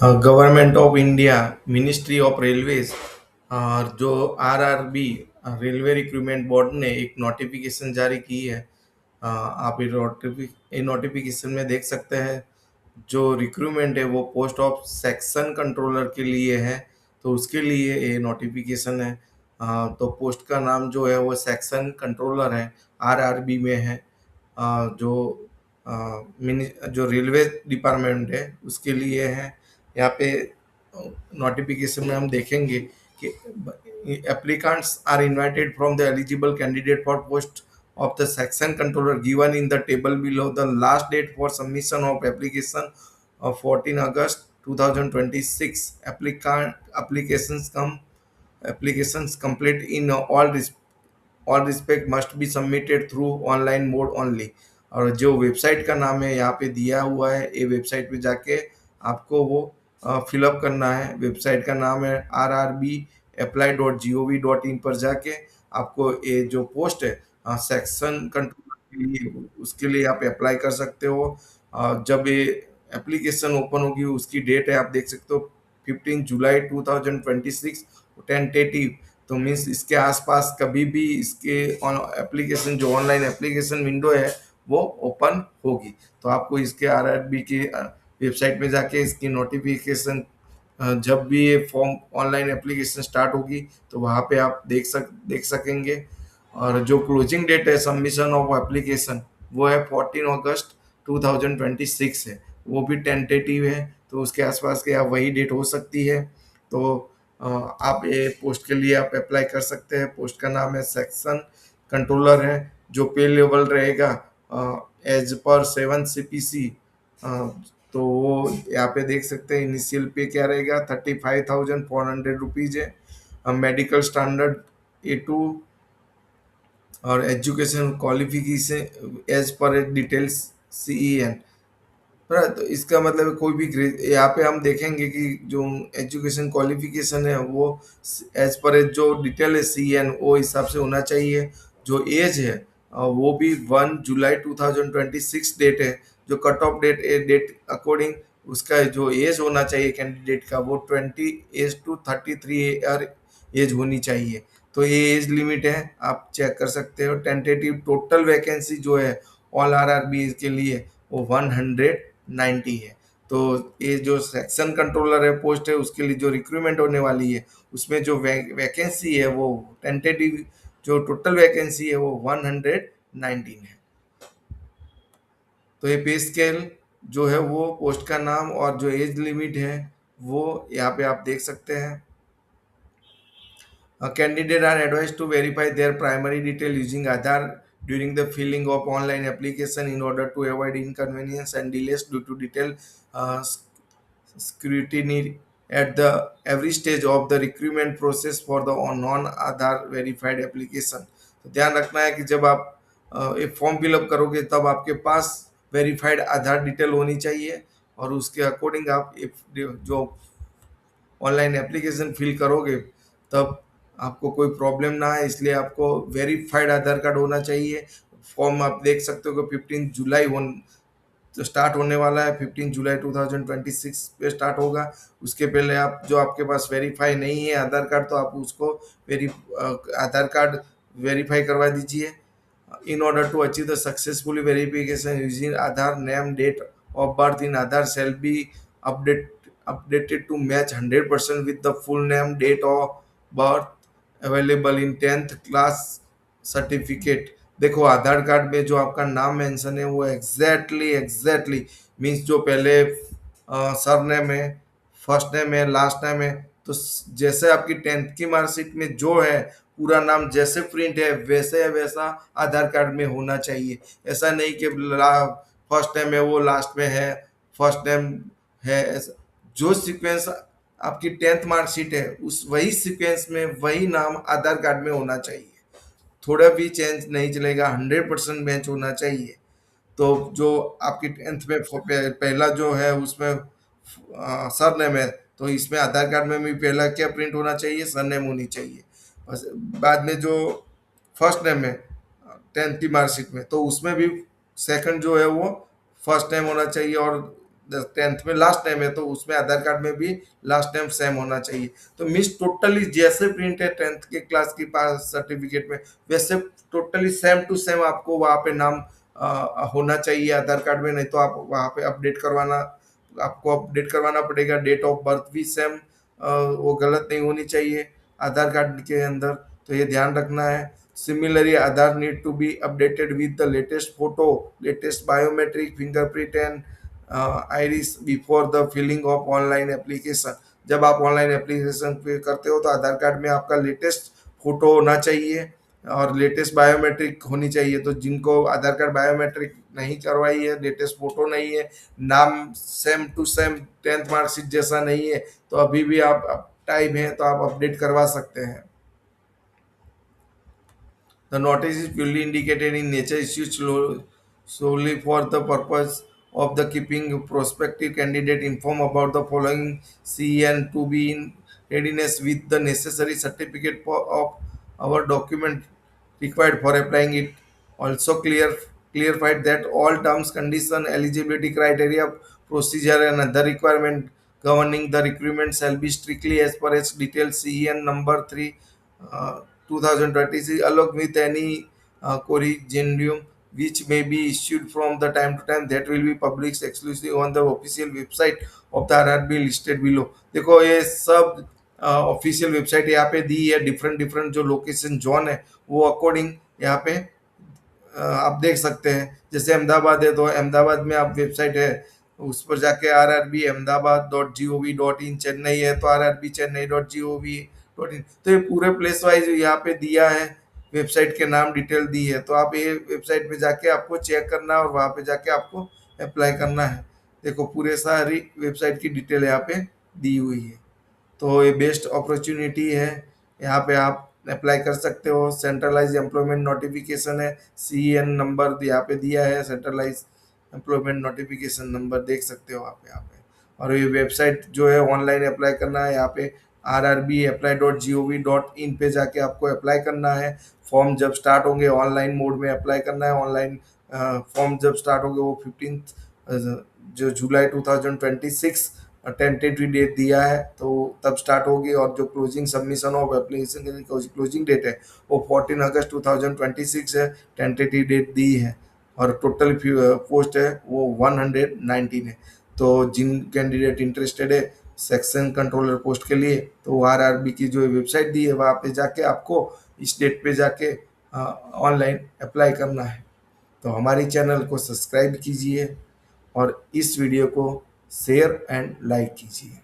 Government of India, ministry of railways और जो RRB, railway recruitment board ने एक नोटिफिकेशन जारी की है। आप ये नोटिफिकेशन में देख सकते हैं। जो रिक्रूटमेंट है वो पोस्ट ऑफ सेक्शन कंट्रोलर के लिए है। तो उसके लिए ये नोटिफिकेशन है। तो पोस्ट का नाम जो है वो सेक्शन कंट्रोलर है, आरआरबी में है। जो जो रेलवे डिपार्टमेंट है उसके लिए है। यहाँ पे नोटिफिकेशन में हम देखेंगे कि applicants are invited from the eligible candidate for post of the section controller given in the table below. The last date for submission of application of 14 August 2026. Applications complete in all respect must be submitted through online mode only। और जो website का नाम है यहाँ पे दिया हुआ है, ये वेबसाइट पे जाके आपको वो फिलअप करना है। वेबसाइट का नाम है rrbapply.gov.in पर जाके आपको ये जो पोस्ट है सेक्शन कंट्रोलर के लिए, उसके लिए आप अप्लाई कर सकते हो। जब ये एप्लीकेशन ओपन होगी उसकी डेट है, आप देख सकते हो 15 जुलाई 2026 टेंटेटिव। तो मीन्स इसके आसपास कभी भी इसके एप्लीकेशन, जो ऑनलाइन एप्लीकेशन विंडो है वो ओपन होगी। तो आपको इसके आरआरबी की वेबसाइट में जाके इसकी नोटिफिकेशन, जब भी ये फॉर्म ऑनलाइन एप्लीकेशन स्टार्ट होगी तो वहाँ पे आप देख सकेंगे। और जो क्लोजिंग डेट है सबमिशन ऑफ एप्लीकेशन वो है 14 अगस्त 2026 है। वो भी टेंटेटिव है, तो उसके आसपास के आप वही डेट हो सकती है। तो आप ये पोस्ट के लिए आप अप्लाई कर सकते हैं। पोस्ट का नाम है सेक्शन कंट्रोलर है। जो पे लेवल रहेगा एज पर 7 CPC। तो वो यहाँ पे देख सकते हैं इनिशियल पे क्या रहेगा, 35,400 रुपीज है। मेडिकल स्टैंडर्ड A2 और एजुकेशन क्वालिफिकेशन एज पर डिटेल्स CEN। है, तो इसका मतलब है कोई भी यहाँ पे हम देखेंगे कि जो एजुकेशन क्वालिफिकेशन है वो एज पर जो डिटेल है CN वो हिसाब से होना चाहिए। जो एज है वो भी 1 जुलाई 2026 डेट है। जो कट ऑफ डेट अकॉर्डिंग उसका जो एज होना चाहिए कैंडिडेट का वो 20 to 33 ईयर एज होनी चाहिए। तो ये एज लिमिट है, आप चेक कर सकते हो। टेंटेटिव टोटल वैकेंसी जो है ऑल RRB के लिए वो 190 है। तो ये जो सेक्शन कंट्रोलर है पोस्ट है उसके लिए जो रिक्रूटमेंट होने वाली है उसमें जो वैकेंसी है वो टेंटेटिव, जो टोटल वैकेंसी है वो 119 है। तो ये पे स्केल जो है वो पोस्ट का नाम और जो एज लिमिट है वो यहाँ पे आप देख सकते हैं। A candidate are advised to verify their primary detail using Aadhaar during the filling of online application in order to avoid inconvenience and delays due to detailed uh, scrutiny at the every stage of the recruitment process for the non-Aadhaar verified application। तो ध्यान रखना है कि जब आप एक form fill up करोगे तब आपके पास वेरीफाइड आधार डिटेल होनी चाहिए और उसके अकॉर्डिंग आप जो ऑनलाइन एप्लीकेशन फिल करोगे तब आपको कोई प्रॉब्लम ना आए, इसलिए आपको वेरीफाइड आधार कार्ड होना चाहिए। फॉर्म आप देख सकते हो कि 15 जुलाई तो स्टार्ट होने वाला है। 15 जुलाई 2026 पे स्टार्ट होगा। उसके पहले आप जो आपके पास वेरीफाई नहीं है आधार कार्ड तो आप उसको वेरी आधार कार्ड वेरीफाई करवा दीजिए। In order to achieve the successfully verification using Aadhaar, name, date of birth in Aadhaar shall be update, updated to match 100% with the full name, date of birth available in 10th class certificate. देखो आधार card में जो आपका नाम mention है वो exactly means जो पहले surname है, फर्स्ट नेम है, लास्ट नेम है। तो जैसे आपकी 10th की मार्कशीट में जो है पूरा नाम जैसे प्रिंट है वैसे वैसा आधार कार्ड में होना चाहिए। ऐसा नहीं कि फर्स्ट नेम है वो लास्ट में है, फर्स्ट नेम है जो सीक्वेंस आपकी 10th मार्कशीट है उस वही सीक्वेंस में वही नाम आधार कार्ड में होना चाहिए। थोड़ा भी चेंज नहीं चलेगा, 100% मैच होना चाहिए। तो जो आपकी 10th में पहला जो है उसमें सरनेम है तो इसमें आधार कार्ड में भी पहला क्या प्रिंट होना चाहिए, सरनेम होनी चाहिए। बस बाद में जो फर्स्ट नेम है 10th की मार्कशीट में तो उसमें भी सेकंड जो है वो फर्स्ट नेम होना चाहिए और टेंथ में लास्ट नेम है तो उसमें आधार कार्ड में भी लास्ट नेम सेम होना चाहिए। तो मिस टोटली जैसे प्रिंट है टेंथ के क्लास की पास सर्टिफिकेट में, वैसे टोटली सेम टू सेम आपको वहाँ पे नाम होना चाहिए आधार कार्ड में, नहीं तो आप वहाँ पे आपको अपडेट करवाना पड़ेगा। डेट ऑफ बर्थ भी सेम, वो गलत नहीं होनी चाहिए आधार कार्ड के अंदर, तो ये ध्यान रखना है। Similarly Aadhaar need to be updated with the latest photo, latest biometric, fingerprint and iris before the filling of online application. जब आप ऑनलाइन एप्लीकेशन पे करते हो तो आधार कार्ड में आपका लेटेस्ट फोटो होना चाहिए और लेटेस्ट बायोमेट्रिक होनी चाहिए। तो जिनको आधार कार्ड बायोमेट्रिक नहीं करवाई है, लेटेस्ट फोटो नहीं है, नाम same to same tenth marksheet जैसा नहीं है, तो अभी भी आप टाइम है तो आप अपडेट करवा सकते हैं। The notice is purely indicated in nature, issued solely for the purpose of the keeping prospective candidate informed about the following CN to be in readiness with the necessary certificate of our document required for applying it. Also clarified that all terms, condition, eligibility criteria, procedure and other requirement governing the recruitment shall be strictly as per its detailed CEN number 3 uh, 2026 along with any corrigendum which may be issued from the time to time that will be published exclusively on the official website of the RRB listed below। देखो ये सब official website यहाँ पे दी है, different different जो location zone है वो according यहाँ पे आप देख सकते हैं। जैसे अहमदाबाद है तो अहमदाबाद में आप वेबसाइट है उस पर जाके rrb ahmedabad.gov.in, चेन्नई है तो rrbchennai.gov.in, तो ये पूरे प्लेस वाइज यहाँ पे दिया है, वेबसाइट के नाम डिटेल दी है। तो आप ये वेबसाइट पे जाके आपको चेक करना है और वहाँ पे जाके आपको अप्लाई करना है। देखो पूरे सारी वेबसाइट की डिटेल यहाँ पे दी हुई है, तो ये बेस्ट अपॉर्चुनिटी है, यहाँ पे आप अप्लाई कर सकते हो। सेंट्रलाइज एम्प्लॉयमेंट नोटिफिकेशन है, CN नंबर यहाँ पे दिया है, सेंट्रलाइज एम्प्लॉयमेंट नोटिफिकेशन नंबर देख सकते हो आप यहाँ पे। और ये वेबसाइट जो है ऑनलाइन अप्लाई करना है, यहाँ पे rrbapply.gov.in पे जाके आपको अप्लाई करना है। फॉर्म जब स्टार्ट होंगे ऑनलाइन मोड में अप्लाई करना है। ऑनलाइन फॉर्म जब स्टार्ट होंगे वो 15 जो जुलाई 2026 टेंटेटिव डेट दिया है तो तब स्टार्ट होगी, और जो क्लोजिंग सबमिशन ऑफ एप्लीकेशन की क्लोजिंग डेट है वो 14 अगस्त 2026 है, टेंटेटिव डेट दी है। और टोटल पोस्ट है वो 119 है। तो जिन कैंडिडेट इंटरेस्टेड है सेक्शन कंट्रोलर पोस्ट के लिए तो RRB की जो वेबसाइट दी है वहाँ पे जाके आपको इस डेट पे जाके ऑनलाइन अप्लाई करना है। तो हमारी चैनल को सब्सक्राइब कीजिए और इस वीडियो को शेयर एंड लाइक कीजिए।